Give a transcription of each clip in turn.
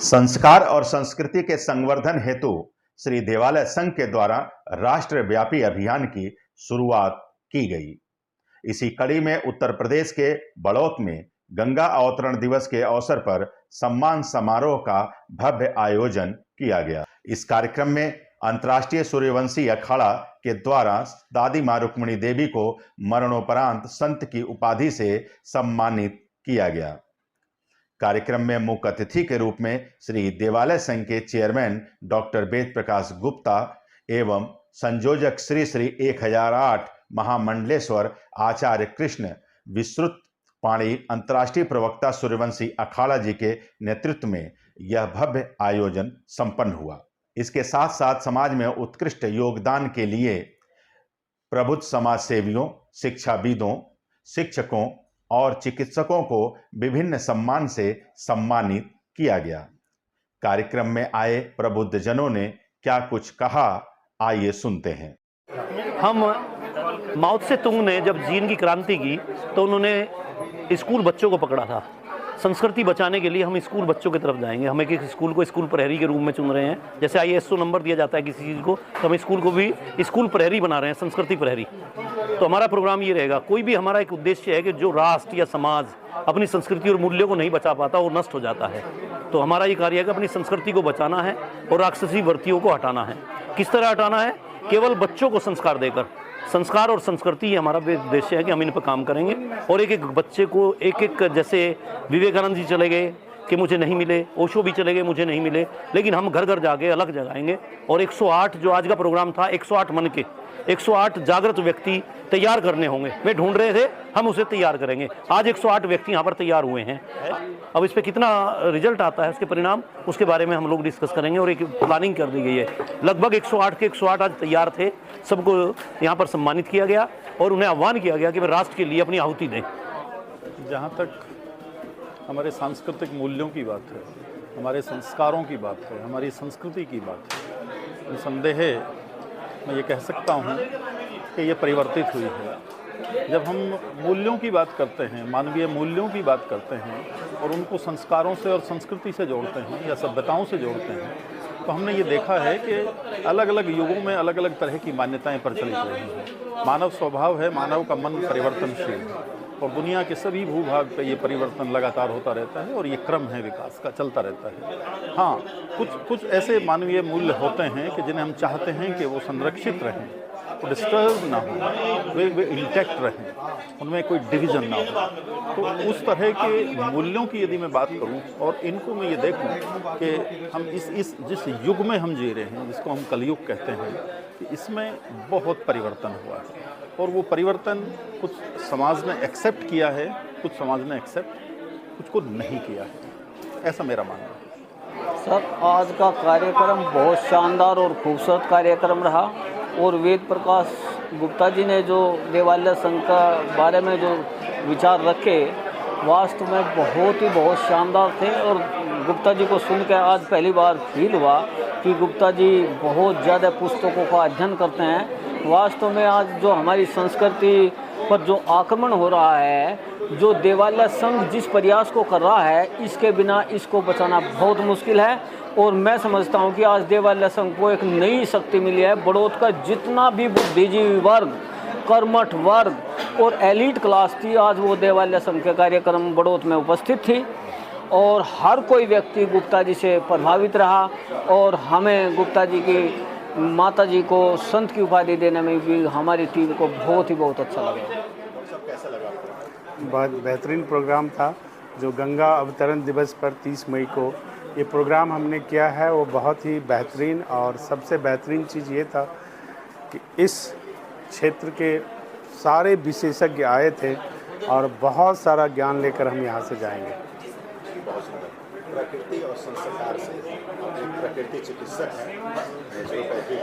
संस्कार और संस्कृति के संवर्धन हेतु श्री देवालय संघ के द्वारा राष्ट्रव्यापी अभियान की शुरुआत की गई। इसी कड़ी में उत्तर प्रदेश के बड़ौत में गंगा अवतरण दिवस के अवसर पर सम्मान समारोह का भव्य आयोजन किया गया। इस कार्यक्रम में अंतर्राष्ट्रीय सूर्यवंशी अखाड़ा के द्वारा दादी मां रुक्मिणी देवी को मरणोपरांत संत की उपाधि से सम्मानित किया गया। कार्यक्रम में मुख्य अतिथि के रूप में श्री देवालय संघ के चेयरमैन डॉक्टर वेद प्रकाश गुप्ता एवं संयोजक श्री श्री 1008 महामंडलेश्वर आचार्य कृष्ण विश्रुत पाणी अंतर्राष्ट्रीय प्रवक्ता सूर्यवंशी अखाड़ा जी के नेतृत्व में यह भव्य आयोजन संपन्न हुआ। इसके साथ साथ समाज में उत्कृष्ट योगदान के लिए प्रबुद्ध समाज सेवियों, शिक्षाविदों, शिक्षकों और चिकित्सकों को विभिन्न सम्मान से सम्मानित किया गया। कार्यक्रम में आए प्रबुद्ध जनों ने क्या कुछ कहा, आइए सुनते हैं। हम माओ त्से तुंग ने जब जीन की क्रांति की तो उन्होंने स्कूल बच्चों को पकड़ा था। संस्कृति बचाने के लिए हम स्कूल बच्चों की तरफ जाएंगे। हम एक स्कूल को स्कूल प्रहरी के रूप में चुन रहे हैं। जैसे ISO नंबर दिया जाता है किसी चीज़ को, तो हम स्कूल को भी स्कूल प्रहरी बना रहे हैं, संस्कृति प्रहरी। तो हमारा प्रोग्राम ये रहेगा, कोई भी हमारा एक उद्देश्य है कि जो राष्ट्र या समाज अपनी संस्कृति और मूल्यों को नहीं बचा पाता वो नष्ट हो जाता है। तो हमारा ये कार्य है कि अपनी संस्कृति को बचाना है और राक्षसी वृत्तियों को हटाना है। किस तरह हटाना है? केवल बच्चों को संस्कार देकर। संस्कार और संस्कृति ही हमारा उद्देश्य है कि हम इन पर काम करेंगे और एक एक बच्चे को एक जैसे विवेकानंद जी चले गए कि मुझे नहीं मिले, ओशो भी चले गए मुझे नहीं मिले, लेकिन हम घर घर जाके अलग जगाएंगे। और 108 जो आज का प्रोग्राम था, 108 मन के 108 जागृत व्यक्ति तैयार करने होंगे। वे ढूंढ रहे थे, हम उसे तैयार करेंगे। आज 108 व्यक्ति यहाँ पर तैयार हुए हैं। अब इस पर कितना रिजल्ट आता है, उसके परिणाम, उसके बारे में हम लोग डिस्कस करेंगे और एक प्लानिंग कर दी गई है। लगभग 108 के 108 आज तैयार थे। सबको यहाँ पर सम्मानित किया गया और उन्हें आह्वान किया गया कि वे राष्ट्र के लिए अपनी आहुति दें। जहाँ तक हमारे सांस्कृतिक मूल्यों की बात है, हमारे संस्कारों की बात है, हमारी संस्कृति की बात है, निसंदेह मैं ये कह सकता हूँ कि ये परिवर्तित हुई है। जब हम मूल्यों की बात करते हैं, मानवीय मूल्यों की बात करते हैं और उनको संस्कारों से और संस्कृति से जोड़ते हैं या सभ्यताओं से जोड़ते हैं, तो हमने ये देखा है कि अलग अलग युगों में अलग अलग तरह की मान्यताएं प्रचलित रही हैं। मानव स्वभाव है, मानव का मन परिवर्तनशील है और दुनिया के सभी भूभाग पे ये परिवर्तन लगातार होता रहता है और ये क्रम है विकास का, चलता रहता है। हाँ, कुछ ऐसे मानवीय मूल्य होते हैं कि जिन्हें हम चाहते हैं कि वो संरक्षित रहें, वो डिस्टर्ब ना हो, वे इंटैक्ट रहें, उनमें कोई डिवीज़न ना हो। तो उस तरह के मूल्यों की यदि मैं बात करूं और इनको मैं ये देखूं कि हम जिस युग में हम जी रहे हैं, जिसको हम कलयुग कहते हैं, कि इसमें बहुत परिवर्तन हुआ है और वो परिवर्तन कुछ समाज ने एक्सेप्ट किया है, कुछ समाज ने कुछ को नहीं किया है, ऐसा मेरा मानना है। सर, आज का कार्यक्रम बहुत शानदार और खूबसूरत कार्यक्रम रहा और वेद प्रकाश गुप्ता जी ने जो देवालय संघ का बारे में जो विचार रखे, वास्तव में बहुत शानदार थे। और गुप्ता जी को सुन के आज पहली बार फील हुआ कि गुप्ता जी बहुत ज़्यादा पुस्तकों का अध्ययन करते हैं। वास्तव में आज जो हमारी संस्कृति पर जो आक्रमण हो रहा है, जो देवालय संघ जिस प्रयास को कर रहा है, इसके बिना इसको बचाना बहुत मुश्किल है। और मैं समझता हूं कि आज देवालय संघ को एक नई शक्ति मिली है। बड़ौत का जितना भी बुद्धिजीवी वर्ग, कर्मठ वर्ग और एलीट क्लास थी, आज वो देवालय संघ के कार्यक्रम बड़ौत में उपस्थित थी और हर कोई व्यक्ति गुप्ता जी से प्रभावित रहा। और हमें गुप्ता जी की माता जी को संत की उपाधि देने में भी हमारी टीम को बहुत अच्छा लगा। बहुत बेहतरीन प्रोग्राम था। जो गंगा अवतरण दिवस पर 30 मई को ये प्रोग्राम हमने किया है, वो बहुत ही बेहतरीन। और सबसे बेहतरीन चीज़ ये था कि इस क्षेत्र के सारे विशेषज्ञ आए थे और बहुत सारा ज्ञान लेकर हम यहाँ से जाएंगे। प्रकृति और संस्कार से एक प्रकृति चिकित्सक हैं, नेचुरोपैथी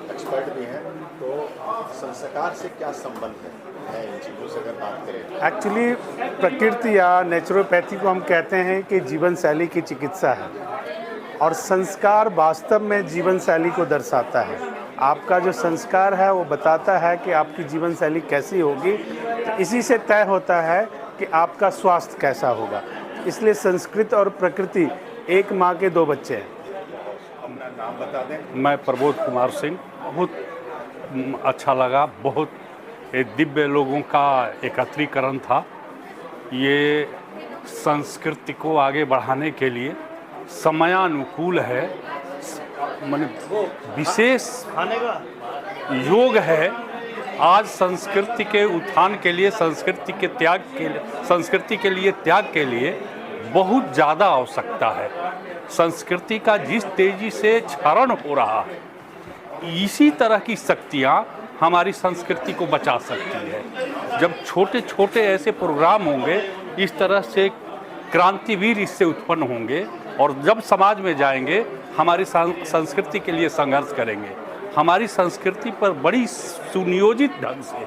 एक्सपर्ट भी हैं, तो संस्कार से क्या संबंध है इन चीज़ों से अगर बात करें? एक्चुअली प्रकृति या नेचुरोपैथी को हम कहते हैं कि जीवन शैली की चिकित्सा है और संस्कार वास्तव में जीवन शैली को दर्शाता है। आपका जो संस्कार है वो बताता है कि आपकी जीवन शैली कैसी होगी, तो इसी से तय होता है कि आपका स्वास्थ्य कैसा होगा। इसलिए संस्कृत और प्रकृति एक माँ के दो बच्चे हैं। अपना नाम बता दें। मैं प्रबोध कुमार सिंह। बहुत अच्छा लगा, बहुत दिव्य लोगों का एकत्रीकरण था। ये संस्कृति को आगे बढ़ाने के लिए समयानुकूल है, माने विशेष योग है। आज संस्कृति के उत्थान के लिए, संस्कृति के लिए त्याग के लिए बहुत ज़्यादा आवश्यकता है। संस्कृति का जिस तेजी से क्षरण हो रहा है, इसी तरह की शक्तियाँ हमारी संस्कृति को बचा सकती है। जब छोटे छोटे ऐसे प्रोग्राम होंगे, इस तरह से क्रांतिवीर इससे उत्पन्न होंगे और जब समाज में जाएंगे हमारी संस्कृति के लिए संघर्ष करेंगे। हमारी संस्कृति पर बड़ी सुनियोजित ढंग से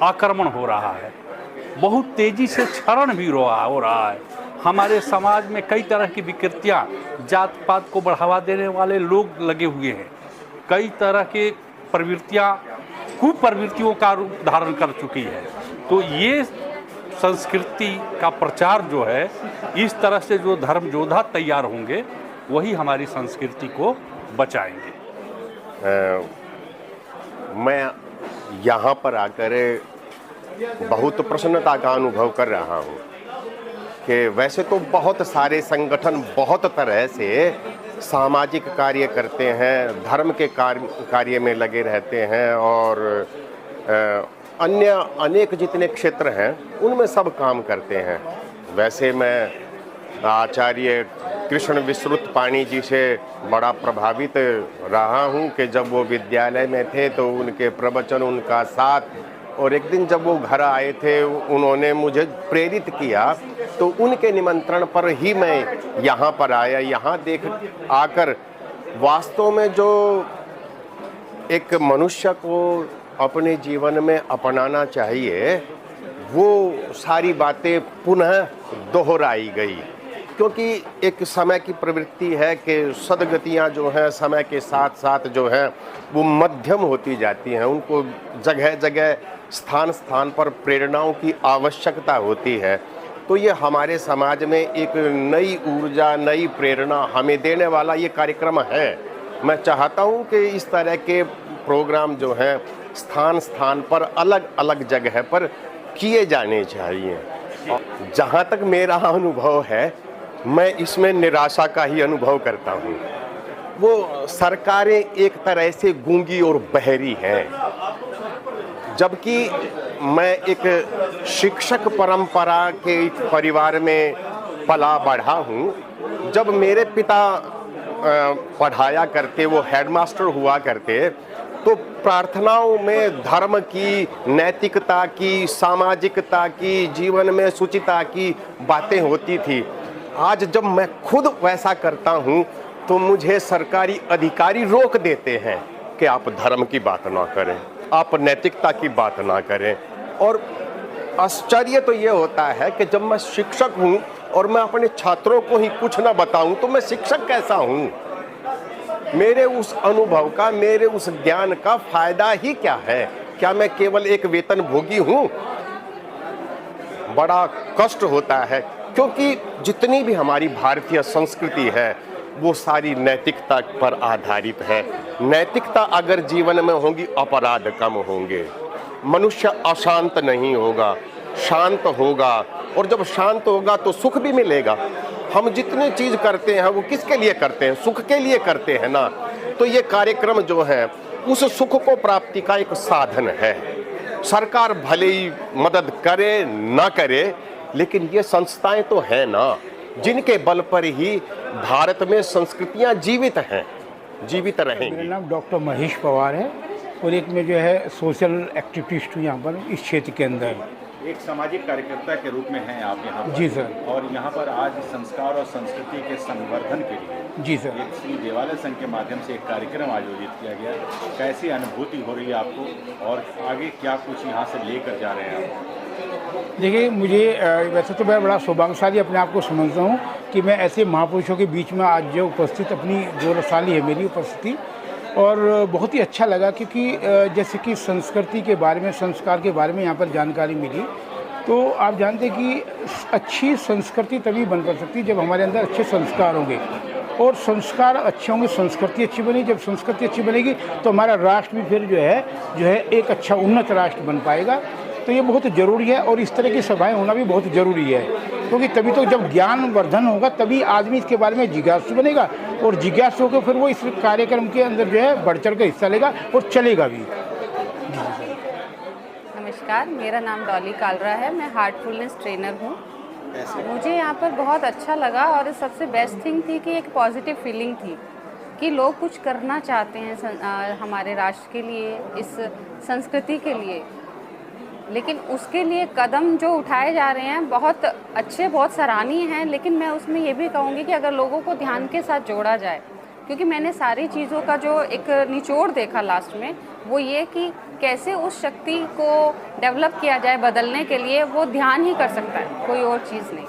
आक्रमण हो रहा है, बहुत तेज़ी से क्षरण भी हो रहा है। हमारे समाज में कई तरह की विकृतियाँ, जात पात को बढ़ावा देने वाले लोग लगे हुए हैं। कई तरह के प्रवृत्तियाँ कुप्रवृत्तियों का रूप धारण कर चुकी है। तो ये संस्कृति का प्रचार जो है, इस तरह से जो धर्म योद्धा तैयार होंगे वही हमारी संस्कृति को बचाएंगे। मैं यहाँ पर आकर बहुत प्रसन्नता का अनुभव कर रहा हूँ कि वैसे तो बहुत सारे संगठन बहुत तरह से सामाजिक कार्य करते हैं, धर्म के कार्य में लगे रहते हैं और अन्य अनेक जितने क्षेत्र हैं उनमें सब काम करते हैं। वैसे मैं आचार्य कृष्ण विश्रुत पाणी जी से बड़ा प्रभावित रहा हूँ कि जब वो विद्यालय में थे तो उनके प्रवचन, उनका साथ, और एक दिन जब वो घर आए थे उन्होंने मुझे प्रेरित किया, तो उनके निमंत्रण पर ही मैं यहाँ पर आया। यहाँ देख आकर वास्तव में जो एक मनुष्य को अपने जीवन में अपनाना चाहिए वो सारी बातें पुनः दोहराई गई, क्योंकि एक समय की प्रवृत्ति है कि सदगतियाँ जो हैं समय के साथ साथ जो हैं वो मध्यम होती जाती हैं। उनको जगह जगह स्थान स्थान पर प्रेरणाओं की आवश्यकता होती है। तो ये हमारे समाज में एक नई ऊर्जा, नई प्रेरणा हमें देने वाला ये कार्यक्रम है। मैं चाहता हूँ कि इस तरह के प्रोग्राम जो हैं स्थान स्थान पर अलग अलग जगह पर किए जाने चाहिए। जहाँ तक मेरा अनुभव है, मैं इसमें निराशा का ही अनुभव करता हूँ। वो सरकारें एक तरह से गूंगी और बहरी हैं, जबकि मैं एक शिक्षक परंपरा के एक परिवार में पला बढ़ा हूँ। जब मेरे पिता पढ़ाया करते, वो हेडमास्टर हुआ करते, तो प्रार्थनाओं में धर्म की, नैतिकता की, सामाजिकता की, जीवन में शुचिता की बातें होती थी। आज जब मैं खुद वैसा करता हूँ तो मुझे सरकारी अधिकारी रोक देते हैं कि आप धर्म की बात ना करें, आप नैतिकता की बात ना करें। और आश्चर्य तो ये होता है कि जब मैं शिक्षक हूँ और मैं अपने छात्रों को ही कुछ ना बताऊँ तो मैं शिक्षक कैसा हूँ? मेरे उस अनुभव का, मेरे उस ज्ञान का फायदा ही क्या है? क्या मैं केवल एक वेतन भोगी हूँ? बड़ा कष्ट होता है, क्योंकि जितनी भी हमारी भारतीय संस्कृति है वो सारी नैतिकता पर आधारित है। नैतिकता अगर जीवन में होगी, अपराध कम होंगे, मनुष्य अशांत नहीं होगा, शांत होगा, और जब शांत होगा तो सुख भी मिलेगा। हम जितनी चीज़ करते हैं वो किसके लिए करते हैं? सुख के लिए करते हैं ना। तो ये कार्यक्रम जो है उस सुख को प्राप्ति का एक साधन है। सरकार भले ही मदद करे ना करे, लेकिन ये संस्थाएं तो हैं ना, जिनके बल पर ही भारत में संस्कृतियां जीवित हैं, जीवित रहेंगी। मेरा नाम डॉक्टर महेश पवार है और एक मैं जो है सोशल एक्टिविस्ट हूँ यहाँ पर इस क्षेत्र के अंदर। एक सामाजिक कार्यकर्ता के रूप में हैं आप यहाँ पर। जी सर। और यहाँ पर आज संस्कार और संस्कृति के संवर्धन के लिए जी सर, एक श्री देवालय संघ के माध्यम से एक कार्यक्रम आयोजित किया गया। कैसी अनुभूति हो रही है आपको और आगे क्या कुछ यहाँ से लेकर जा रहे हैं आप? देखिए मुझे वैसे तो मैं बड़ा सौभाग्यशाली अपने आप को समझता हूँ कि मैं ऐसे महापुरुषों के बीच में आज जो उपस्थित, अपनी गौरवशाली है मेरी उपस्थिति, और बहुत ही अच्छा लगा क्योंकि जैसे कि संस्कृति के बारे में, संस्कार के बारे में यहाँ पर जानकारी मिली। तो आप जानते हैं कि अच्छी संस्कृति तभी बन कर सकती है जब हमारे अंदर अच्छे संस्कार होंगे, और संस्कार अच्छे होंगे, संस्कृति अच्छी बनेगी। जब संस्कृति अच्छी बनेगी तो हमारा राष्ट्र भी फिर जो है एक अच्छा उन्नत राष्ट्र बन पाएगा। तो ये बहुत ज़रूरी है, और इस तरह की सभाएं होना भी बहुत ज़रूरी है, क्योंकि तभी तो जब ज्ञान वर्धन होगा तभी आदमी इसके बारे में जिज्ञासु बनेगा, और जिज्ञासु होकर फिर वो इस कार्यक्रम के अंदर जो है बढ़ चढ़ कर हिस्सा लेगा और चलेगा भी। नमस्कार, मेरा नाम डॉली कालरा है, मैं हार्टफुलनेस ट्रेनर हूँ। मुझे यहाँ पर बहुत अच्छा लगा, और सबसे बेस्ट थिंग थी कि एक पॉजिटिव फीलिंग थी कि लोग कुछ करना चाहते हैं हमारे राष्ट्र के लिए, इस संस्कृति के लिए, लेकिन उसके लिए कदम जो उठाए जा रहे हैं बहुत अच्छे, बहुत सराहनीय हैं। लेकिन मैं उसमें ये भी कहूँगी कि अगर लोगों को ध्यान के साथ जोड़ा जाए, क्योंकि मैंने सारी चीज़ों का जो एक निचोड़ देखा लास्ट में, वो ये कि कैसे उस शक्ति को डेवलप किया जाए बदलने के लिए, वो ध्यान ही कर सकता है, कोई और चीज़ नहीं।